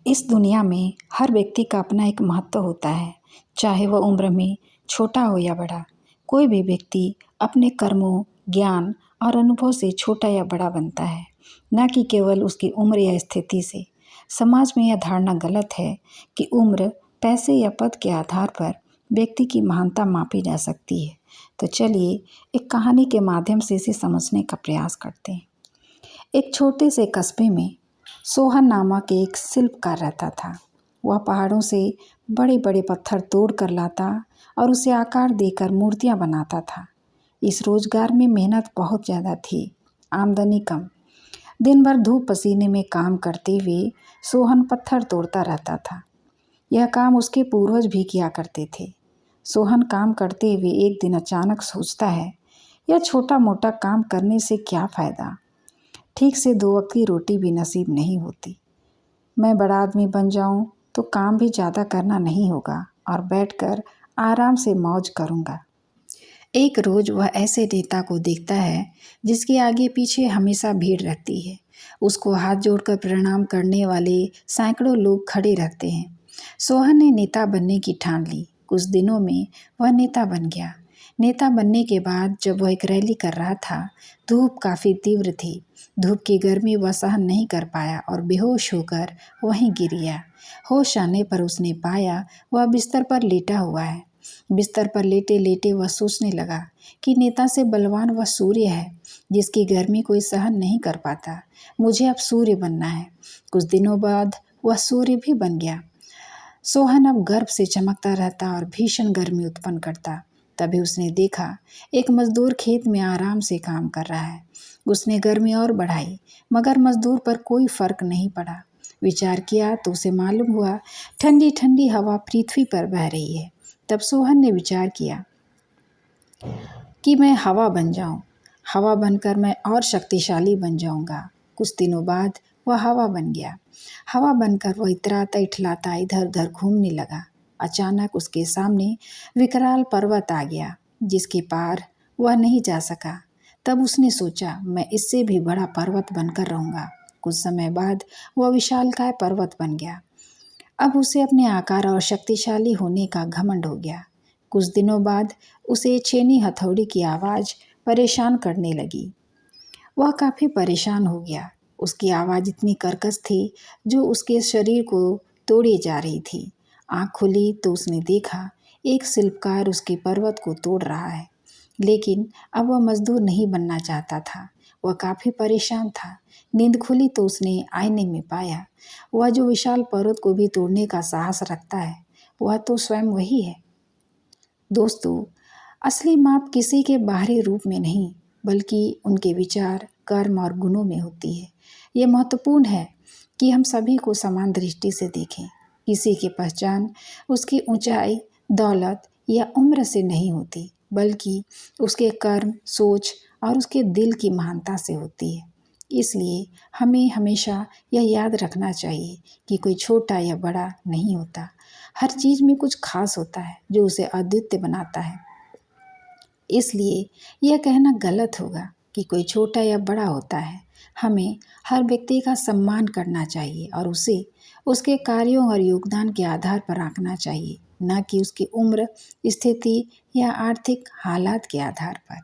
इस दुनिया में हर व्यक्ति का अपना एक महत्व होता है, चाहे वह उम्र में छोटा हो या बड़ा। कोई भी व्यक्ति अपने कर्मों, ज्ञान और अनुभव से छोटा या बड़ा बनता है, न कि केवल उसकी उम्र या स्थिति से। समाज में यह धारणा गलत है कि उम्र, पैसे या पद के आधार पर व्यक्ति की महानता मापी जा सकती है। तो चलिए एक कहानी के माध्यम से इसे समझने का प्रयास करते हैं। एक छोटे से कस्बे में सोहन नामक एक शिल्पकार रहता था। वह पहाड़ों से बड़े बड़े पत्थर तोड़ कर लाता और उसे आकार देकर मूर्तियां बनाता था। इस रोजगार में मेहनत बहुत ज़्यादा थी, आमदनी कम। दिन भर धूप पसीने में काम करते हुए सोहन पत्थर तोड़ता रहता था। यह काम उसके पूर्वज भी किया करते थे। सोहन काम करते हुए एक दिन अचानक सोचता है, यह छोटा मोटा काम करने से क्या फ़ायदा। ठीक से 2 वक्त की रोटी भी नसीब नहीं होती। मैं बड़ा आदमी बन जाऊं तो काम भी ज़्यादा करना नहीं होगा और बैठकर आराम से मौज करूंगा। एक रोज़ वह ऐसे नेता को देखता है जिसके आगे पीछे हमेशा भीड़ रहती है। उसको हाथ जोड़कर प्रणाम करने वाले सैकड़ों लोग खड़े रहते हैं। सोहन ने नेता बनने की ठान ली। कुछ दिनों में वह नेता बन गया। नेता बनने के बाद जब वह एक रैली कर रहा था, धूप काफ़ी तीव्र थी। धूप की गर्मी वह सहन नहीं कर पाया और बेहोश होकर वहीं गिर गया। होश आने पर उसने पाया वह बिस्तर पर लेटा हुआ है। बिस्तर पर लेटे लेटे वह सोचने लगा कि नेता से बलवान वह सूर्य है जिसकी गर्मी कोई सहन नहीं कर पाता। मुझे अब सूर्य बनना है। कुछ दिनों बाद वह सूर्य भी बन गया। सोहन अब गर्भ से चमकता रहता और भीषण गर्मी उत्पन्न करता। तभी उसने देखा एक मजदूर खेत में आराम से काम कर रहा है। उसने गर्मी और बढ़ाई, मगर मजदूर पर कोई फर्क नहीं पड़ा। विचार किया तो उसे मालूम हुआ ठंडी ठंडी हवा पृथ्वी पर बह रही है। तब सोहन ने विचार किया कि मैं हवा बन जाऊं। हवा बनकर मैं और शक्तिशाली बन जाऊंगा। कुछ दिनों बाद वह हवा बन गया। हवा बनकर वह इतराता इठलाता इधर उधर घूमने लगा। अचानक उसके सामने विकराल पर्वत आ गया जिसके पार वह नहीं जा सका। तब उसने सोचा, मैं इससे भी बड़ा पर्वत बनकर रहूंगा। कुछ समय बाद वह विशालकाय पर्वत बन गया। अब उसे अपने आकार और शक्तिशाली होने का घमंड हो गया। कुछ दिनों बाद उसे छेनी हथौड़ी की आवाज़ परेशान करने लगी। वह काफ़ी परेशान हो गया। उसकी आवाज़ इतनी कर्कश थी जो उसके शरीर को तोड़े जा रही थी। आँख खुली तो उसने देखा एक शिल्पकार उसके पर्वत को तोड़ रहा है। लेकिन अब वह मजदूर नहीं बनना चाहता था। वह काफ़ी परेशान था। नींद खुली तो उसने आईने में पाया वह जो विशाल पर्वत को भी तोड़ने का साहस रखता है, वह तो स्वयं वही है। दोस्तों, असली माप किसी के बाहरी रूप में नहीं, बल्कि उनके विचार, कर्म और गुणों में होती है। ये महत्वपूर्ण है कि हम सभी को समान दृष्टि से देखें। किसी की पहचान उसकी ऊंचाई, दौलत या उम्र से नहीं होती, बल्कि उसके कर्म, सोच और उसके दिल की महानता से होती है। इसलिए हमें हमेशा यह याद रखना चाहिए कि कोई छोटा या बड़ा नहीं होता। हर चीज़ में कुछ खास होता है जो उसे अद्वितीय बनाता है। इसलिए यह कहना गलत होगा कि कोई छोटा या बड़ा होता है। हमें हर व्यक्ति का सम्मान करना चाहिए और उसे उसके कार्यों और योगदान के आधार पर आंकना चाहिए, न कि उसकी उम्र, स्थिति या आर्थिक हालात के आधार पर।